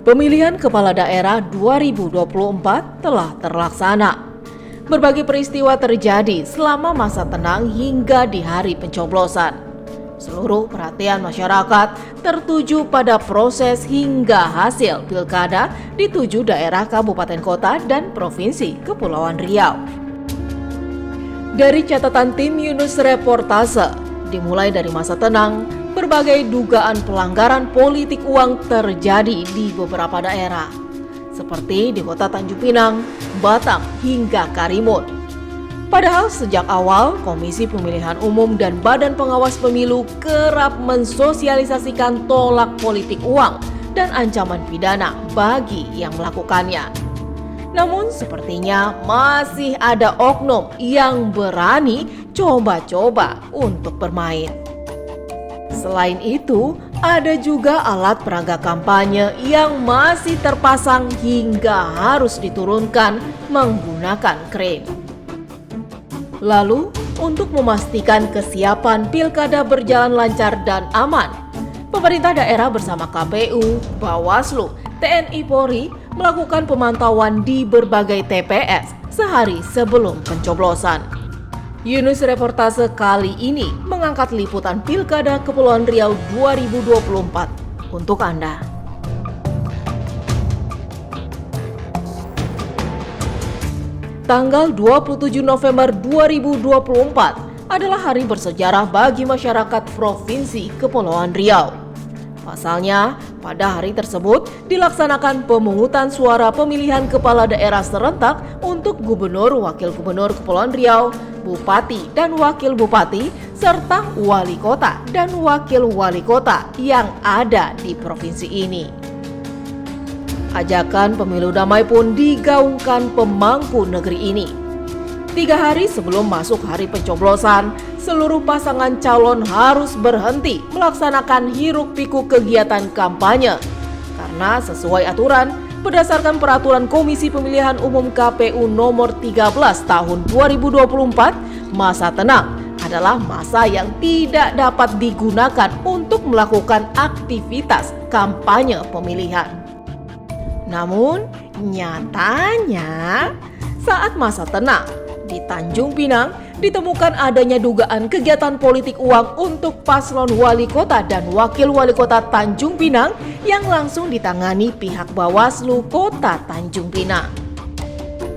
Pemilihan Kepala Daerah 2024 telah terlaksana. Berbagai peristiwa terjadi selama masa tenang hingga di hari pencoblosan. Seluruh perhatian masyarakat tertuju pada proses hingga hasil pilkada di 7 daerah kabupaten kota dan provinsi Kepulauan Riau. Dari catatan tim Yunus Reportase, dimulai dari masa tenang, berbagai dugaan pelanggaran politik uang terjadi di beberapa daerah, seperti di kota Tanjung Pinang, Batam, hingga Karimun. Padahal sejak awal, Komisi Pemilihan Umum dan Badan Pengawas Pemilu kerap mensosialisasikan tolak politik uang dan ancaman pidana bagi yang melakukannya. Namun sepertinya masih ada oknum yang berani coba-coba untuk bermain. Selain itu, ada juga alat peraga kampanye yang masih terpasang hingga harus diturunkan menggunakan kren. Lalu, untuk memastikan kesiapan pilkada berjalan lancar dan aman, pemerintah daerah bersama KPU, Bawaslu, TNI Polri melakukan pemantauan di berbagai TPS sehari sebelum pencoblosan. Yunus Reportase kali ini mengangkat liputan Pilkada Kepulauan Riau 2024 untuk Anda. Tanggal 27 November 2024 adalah hari bersejarah bagi masyarakat Provinsi Kepulauan Riau. Pasalnya, pada hari tersebut dilaksanakan pemungutan suara pemilihan kepala daerah serentak untuk Gubernur, Wakil Gubernur Kepulauan Riau, Bupati dan Wakil Bupati, serta Wali Kota dan Wakil Wali Kota yang ada di provinsi ini. Ajakan pemilu damai pun digaungkan pemangku negeri ini. 3 hari sebelum masuk hari pencoblosan, seluruh pasangan calon harus berhenti melaksanakan hiruk-pikuk kegiatan kampanye. Karena sesuai aturan, berdasarkan peraturan Komisi Pemilihan Umum KPU nomor 13 tahun 2024, masa tenang adalah masa yang tidak dapat digunakan untuk melakukan aktivitas kampanye pemilihan. Namun, nyatanya saat masa tenang di Tanjung Pinang ditemukan adanya dugaan kegiatan politik uang untuk paslon wali kota dan wakil wali kota Tanjung Pinang yang langsung ditangani pihak Bawaslu Kota Tanjung Pinang.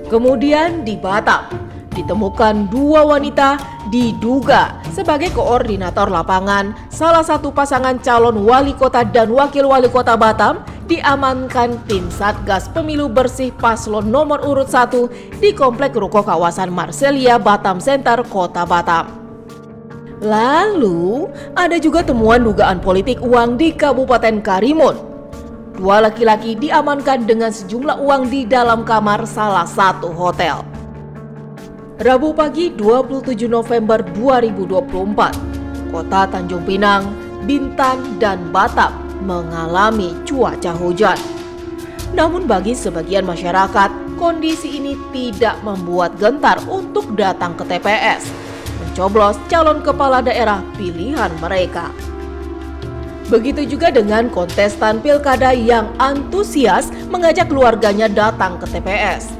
Kemudian di Batam ditemukan 2 wanita diduga sebagai koordinator lapangan salah satu pasangan calon wali kota dan wakil wali kota Batam diamankan tim Satgas Pemilu Bersih Paslon nomor urut 1 di Komplek Ruko kawasan Marselia Batam Center, Kota Batam. Lalu, ada juga temuan dugaan politik uang di Kabupaten Karimun. 2 laki-laki diamankan dengan sejumlah uang di dalam kamar salah satu hotel. Rabu pagi 27 November 2024, Kota Tanjung Pinang, Bintan, dan Batam mengalami cuaca hujan. Namun bagi sebagian masyarakat, kondisi ini tidak membuat gentar untuk datang ke TPS, mencoblos calon kepala daerah pilihan mereka. Begitu juga dengan kontestan pilkada yang antusias mengajak keluarganya datang ke TPS.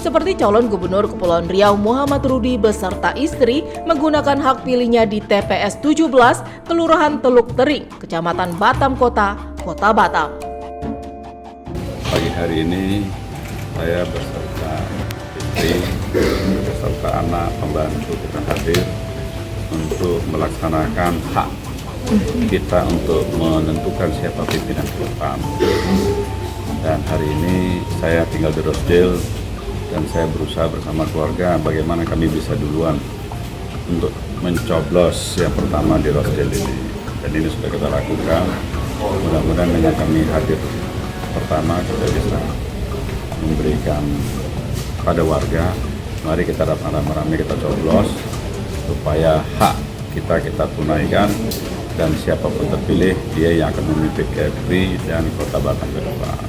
Seperti calon Gubernur Kepulauan Riau Muhammad Rudi beserta istri menggunakan hak pilihnya di TPS 17, Kelurahan Teluk Tering, Kecamatan Batam Kota, Kota Batam. Pagi hari ini saya beserta istri, beserta anak pembantu kita hadir untuk melaksanakan hak kita untuk menentukan siapa pimpinan ke depan. Dan hari ini saya tinggal di Rosdale dan saya berusaha bersama keluarga bagaimana kami bisa duluan untuk mencoblos yang pertama di Rosdale ini. Dan ini sudah kita lakukan. Mudah-mudahan dengan kami hadir pertama kita bisa memberikan pada warga, mari kita datang rame-rame kita coblos supaya hak kita tunaikan dan siapapun terpilih dia yang akan memimpin Kepri dan Kota Batam ke depan.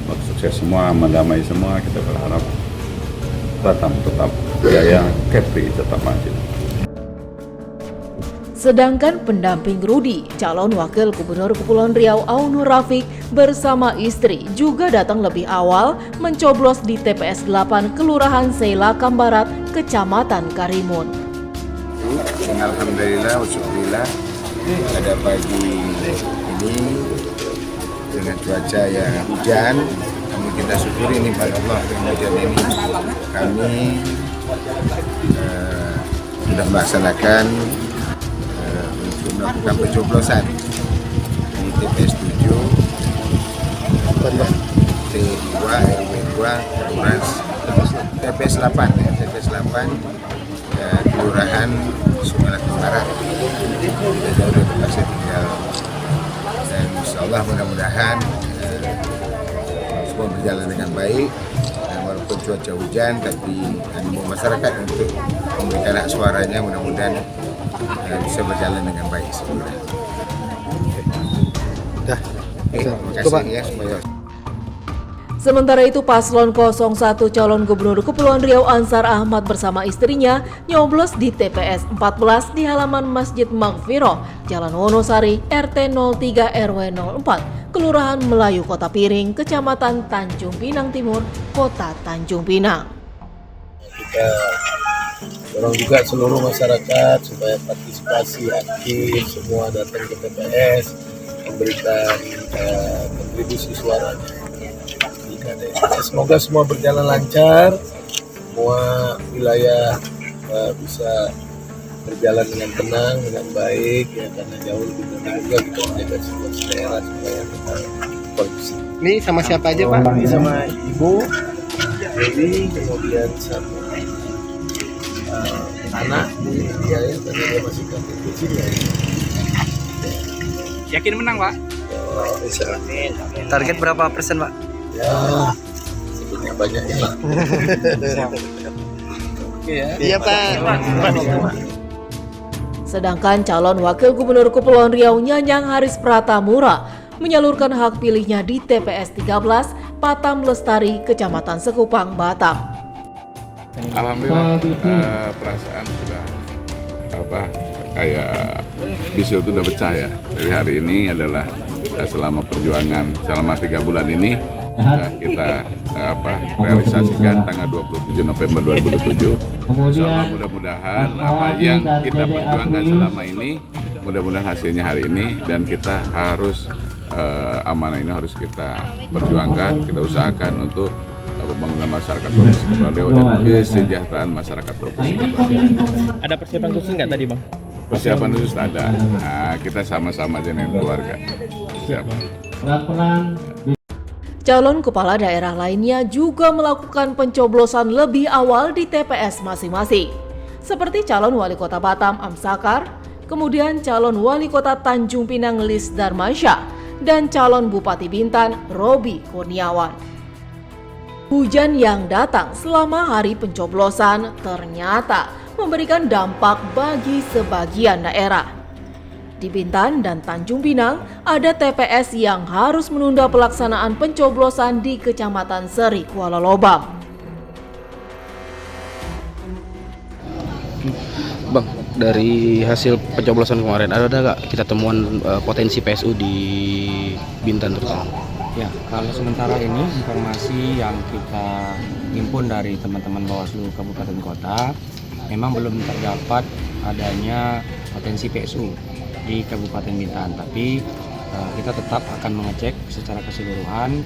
Semoga sukses semua, mendamai semua, kita berharap Batam tetap jaya, Kepri tetap maju. Sedangkan pendamping Rudi, calon wakil gubernur Kepulauan Riau Aunur Rafiq bersama istri juga datang lebih awal mencoblos di TPS 8 Kelurahan Seilakam Barat, Kecamatan Karimun. Alhamdulillah, syukurillah pada pagi ini dengan cuaca yang hujan, kami kita syukuri nikmat Allah dengan hujan ini. Kami sudah melaksanakan untuk melakukan pencoblosan di TPS 7 T2 RW2 TPS 8 TPS 8 Kelurahan Seilakam Barat. Tidak jauh dari tempat saya tinggal, dan insyaallah mudah-mudahan semua berjalan dengan baik, dan walaupun cuaca hujan tapi animo masyarakat untuk memberikan hak suaranya mudah-mudahan bisa berjalan dengan baik segera. Terima kasih ya semuanya. Sementara itu Paslon 01 calon gubernur Kepulauan Riau Ansar Ahmad bersama istrinya nyoblos di TPS 14 di halaman Masjid Maghfirah, Jalan Wonosari, RT 03 RW 04, Kelurahan Melayu Kota Piring, Kecamatan Tanjung Pinang Timur, Kota Tanjung Pinang. Kita dorong juga seluruh masyarakat supaya partisipasi aktif, semua datang ke TPS, memberikan kontribusi suaranya. Semoga semua berjalan lancar, semua wilayah bisa berjalan dengan tenang, dengan baik, ya, karena jauh lebih penting juga kita menjaga situasi daerah supaya kita kondusif. Ini sama siapa aja Pak? Ini sama Ibu, Dewi, kemudian sama anak dia ya, karena dia masih kecil ya. Yakin menang Pak? Insya Allah. Target berapa persen Pak? Ya, sebenarnya banyak ya. Oke ya. Iya Pak. Sedangkan calon wakil gubernur Kepulauan Riau Nyanyang Haris Pratamura menyalurkan hak pilihnya di TPS 13 Patam Lestari, Kecamatan Sekupang, Batam. Alhamdulillah perasaan sudah kayak bisul itu udah pecah ya. Jadi hari ini adalah selama perjuangan selama 3 bulan ini kita realisasikan tanggal 27 November 2007. Insyaallah mudah-mudahan apa yang kita perjuangkan selama ini mudah-mudahan hasilnya hari ini, dan kita harus amanah ini harus kita perjuangkan, kita usahakan untuk pembangunan masyarakat Provinsi Kepulauan Riau dan kesejahteraan masyarakat Provinsi Kepulauan Riau. Ada persiapan khusus nggak tadi Bang? Persiapan khusus ada. Nah, kita sama-sama dengan keluarga. Siapa? Calon kepala daerah lainnya juga melakukan pencoblosan lebih awal di TPS masing-masing. Seperti calon wali kota Batam Amsakar, kemudian calon wali kota Tanjung Pinang Lis Darmansyah, dan calon Bupati Bintan Robi Kurniawan. Hujan yang datang selama hari pencoblosan ternyata memberikan dampak bagi sebagian daerah. Di Bintan dan Tanjung Pinang ada TPS yang harus menunda pelaksanaan pencoblosan di Kecamatan Seri, Kuala Lobam. Bang, dari hasil pencoblosan kemarin ada nggak kita temuan potensi PSU di Bintan terutama? Ya, kalau sementara ini informasi yang kita himpun dari teman-teman Bawaslu Kabupaten Kota, memang belum terdapat adanya potensi PSU di Kabupaten Bintan. Tapi kita tetap akan mengecek secara keseluruhan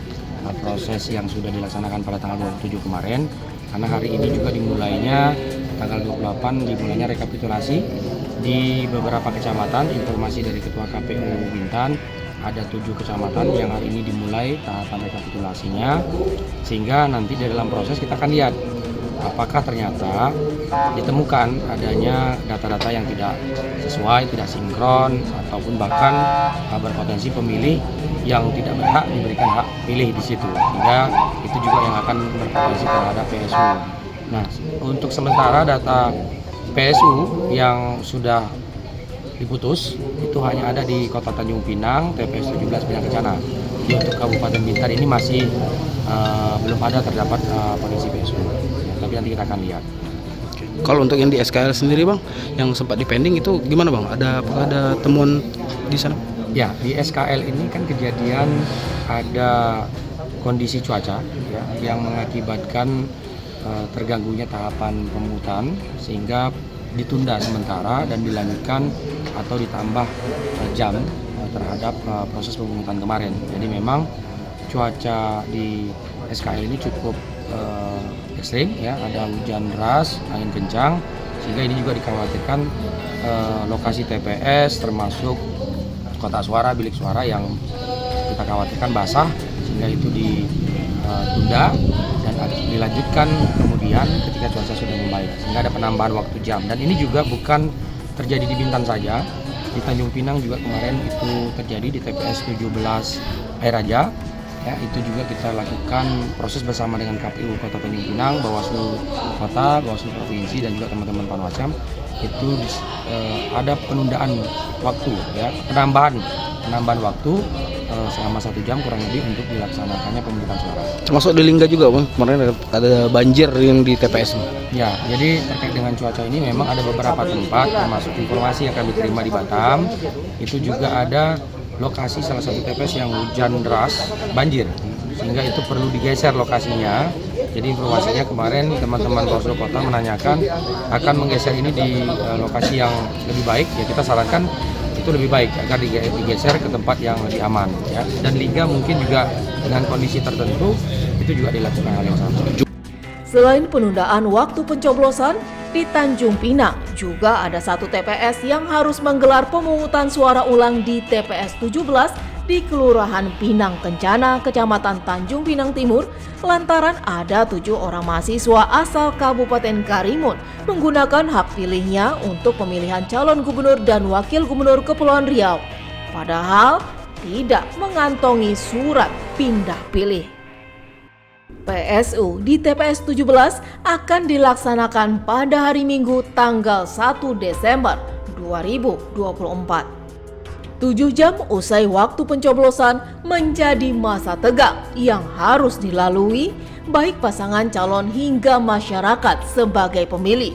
proses yang sudah dilaksanakan pada tanggal 27 kemarin, karena hari ini juga dimulainya tanggal 28 dimulainya rekapitulasi di beberapa kecamatan. Informasi dari Ketua KPU Bintan, ada 7 kecamatan yang hari ini dimulai tahapan rekapitulasinya, sehingga nanti di dalam proses kita akan lihat apakah ternyata ditemukan adanya data-data yang tidak sesuai, tidak sinkron, ataupun bahkan berpotensi pemilih yang tidak berhak diberikan hak pilih di situ, sehingga itu juga yang akan berpotensi terhadap PSU. Nah, untuk sementara data PSU yang sudah diputus itu hanya ada di Kota Tanjung Pinang, TPS 17 Pinang Kencana. Jadi untuk Kabupaten Bintan ini masih belum ada terdapat potensi PSU. Ya, tapi nanti kita akan lihat. Kalau untuk yang di SKL sendiri Bang, yang sempat dipending itu gimana Bang? Apakah ada temuan di sana? Ya, di SKL ini kan kejadian ada kondisi cuaca ya, yang mengakibatkan terganggunya tahapan pemungutan sehingga ditunda sementara dan dilanjutkan atau ditambah jam terhadap proses pemungutan kemarin. Jadi memang cuaca di SKL ini cukup ekstrim ya, ada hujan deras, angin kencang, sehingga ini juga dikhawatirkan lokasi TPS termasuk kotak suara, bilik suara yang kita khawatirkan basah, sehingga itu ditunda dan dilanjutkan kemudian ketika cuaca sudah membaik, sehingga ada penambahan waktu jam. Dan ini juga bukan terjadi di Bintan saja, di Tanjung Pinang juga kemarin itu terjadi di TPS 17 Air Raja. Ya, itu juga kita lakukan proses bersama dengan KPU Kota Tanjung Pinang, Bawaslu Kota, Bawaslu Provinsi dan juga teman-teman Panwascam. Itu ada penundaan waktu ya, penambahan waktu selama 1 jam kurang lebih untuk dilaksanakannya pemungutan suara. Termasuk di Lingga juga Bang, kemarin ada banjir yang di TPS. Ya, jadi terkait dengan cuaca ini memang ada beberapa tempat, termasuk informasi yang kami terima di Batam, itu juga ada lokasi salah satu TPS yang hujan deras, banjir, sehingga itu perlu digeser lokasinya. Jadi informasinya kemarin teman-teman Bawaslu Kota menanyakan akan menggeser ini di lokasi yang lebih baik, ya kita sarankan itu lebih baik agar digeser ke tempat yang lebih aman ya. Dan Lingga mungkin juga dengan kondisi tertentu itu juga dilakukan hal yang sama. Selain penundaan waktu pencoblosan, di Tanjung Pinang juga ada satu TPS yang harus menggelar pemungutan suara ulang di TPS 17 di Kelurahan Pinang Kencana, Kecamatan Tanjung Pinang Timur, lantaran ada 7 orang mahasiswa asal Kabupaten Karimun menggunakan hak pilihnya untuk pemilihan calon gubernur dan wakil gubernur Kepulauan Riau, padahal tidak mengantongi surat pindah pilih. PSU di TPS 17 akan dilaksanakan pada hari Minggu tanggal 1 Desember 2024. 7 jam usai waktu pencoblosan menjadi masa tegang yang harus dilalui baik pasangan calon hingga masyarakat sebagai pemilih.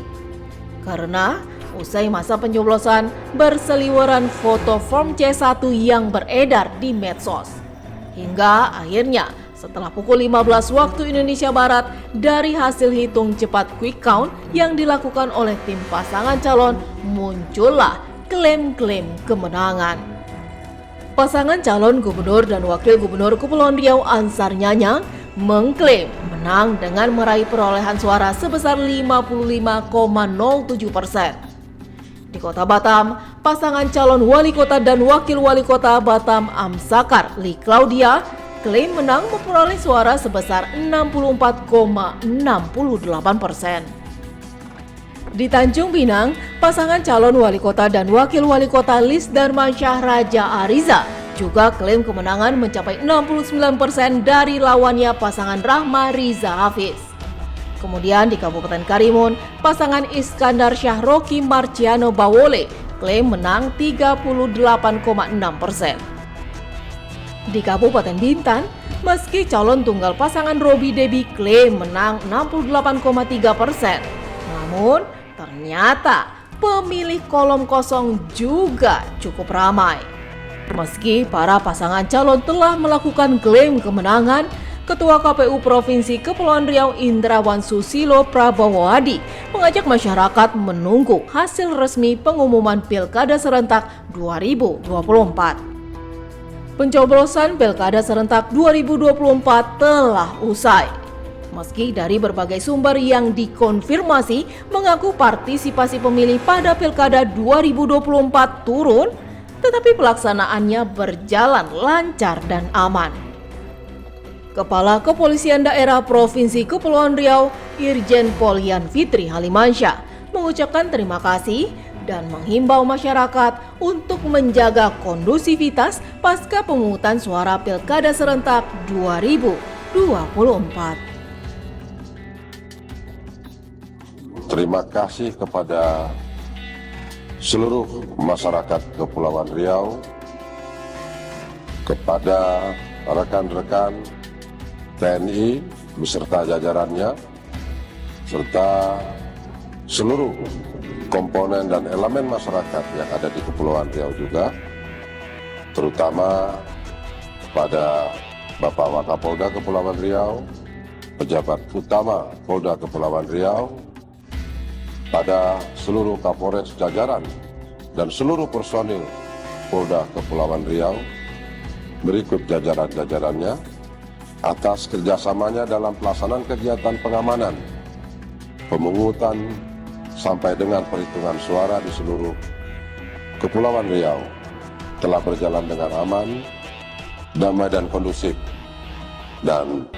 Karena usai masa pencoblosan berseliweran foto form C1 yang beredar di medsos. Hingga akhirnya setelah pukul 15 waktu Indonesia Barat dari hasil hitung cepat quick count yang dilakukan oleh tim pasangan calon, muncullah klaim-klaim kemenangan. Pasangan calon gubernur dan wakil gubernur Kepulauan Riau Ansar Nyanyang mengklaim menang dengan meraih perolehan suara sebesar 55,07%. Di Kota Batam, pasangan calon wali kota dan wakil wali kota Batam Amsakar Li Claudia klaim menang memperoleh suara sebesar 64,68%. Di Tanjung Pinang, pasangan calon wali kota dan wakil wali kota Lis Darmansyah Raja Ariza juga klaim kemenangan mencapai 69% dari lawannya pasangan Rahma Riza Hafiz. Kemudian di Kabupaten Karimun, pasangan Iskandar Syahroki Marciano Bawole klaim menang 38,6%. Di Kabupaten Bintan, meski calon tunggal pasangan Robi Debi klaim menang 68,3%, namun ternyata pemilih kolom kosong juga cukup ramai. Meski para pasangan calon telah melakukan klaim kemenangan, Ketua KPU Provinsi Kepulauan Riau Indrawan Susilo Prabowadi mengajak masyarakat menunggu hasil resmi pengumuman Pilkada Serentak 2024. Pencoblosan Pilkada Serentak 2024 telah usai. Meski dari berbagai sumber yang dikonfirmasi mengaku partisipasi pemilih pada Pilkada 2024 turun, tetapi pelaksanaannya berjalan lancar dan aman. Kepala Kepolisian Daerah Provinsi Kepulauan Riau, Irjen Pol Yan Fitri Halimansyah, mengucapkan terima kasih dan menghimbau masyarakat untuk menjaga kondusivitas pasca pemungutan suara Pilkada Serentak 2024. Terima kasih kepada seluruh masyarakat Kepulauan Riau, kepada rekan-rekan TNI beserta jajarannya, serta seluruh komponen dan elemen masyarakat yang ada di Kepulauan Riau juga, terutama pada Bapak Wakapolda Kepulauan Riau, pejabat utama Polda Kepulauan Riau, pada seluruh Kapolres jajaran dan seluruh personil Polda Kepulauan Riau, berikut jajaran-jajarannya, atas kerjasamanya dalam pelaksanaan kegiatan pengamanan, pemungutan, sampai dengan perhitungan suara di seluruh Kepulauan Riau telah berjalan dengan aman, damai dan kondusif, dan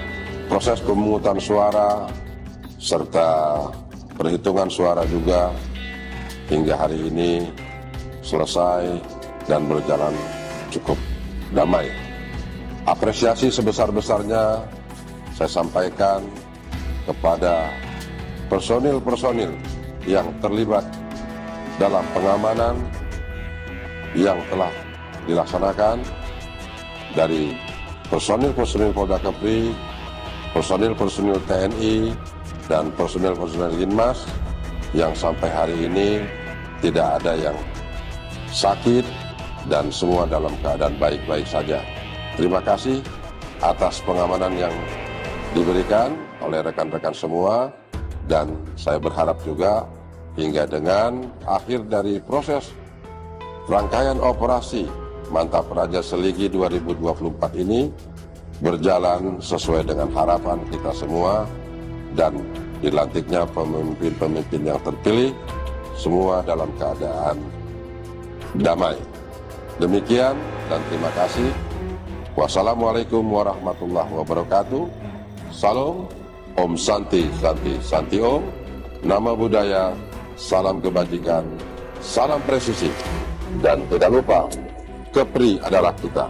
proses pemungutan suara serta perhitungan suara juga hingga hari ini selesai dan berjalan cukup damai. Apresiasi sebesar-besarnya saya sampaikan kepada personil-personil yang terlibat dalam pengamanan yang telah dilaksanakan, dari personil-personil Polda Kepri, personil-personil TNI, dan personil-personil Linmas yang sampai hari ini tidak ada yang sakit dan semua dalam keadaan baik-baik saja. Terima kasih atas pengamanan yang diberikan oleh rekan-rekan semua, dan saya berharap juga hingga dengan akhir dari proses rangkaian operasi Mantap Raja Seligi 2024 ini berjalan sesuai dengan harapan kita semua, dan dilantiknya pemimpin-pemimpin yang terpilih semua dalam keadaan damai. Demikian dan terima kasih. Wassalamualaikum warahmatullahi wabarakatuh. Salam, Om Santi Santi Santi Om. Nama budaya, salam kebajikan, salam presisi, dan tidak lupa Kepri adalah kita.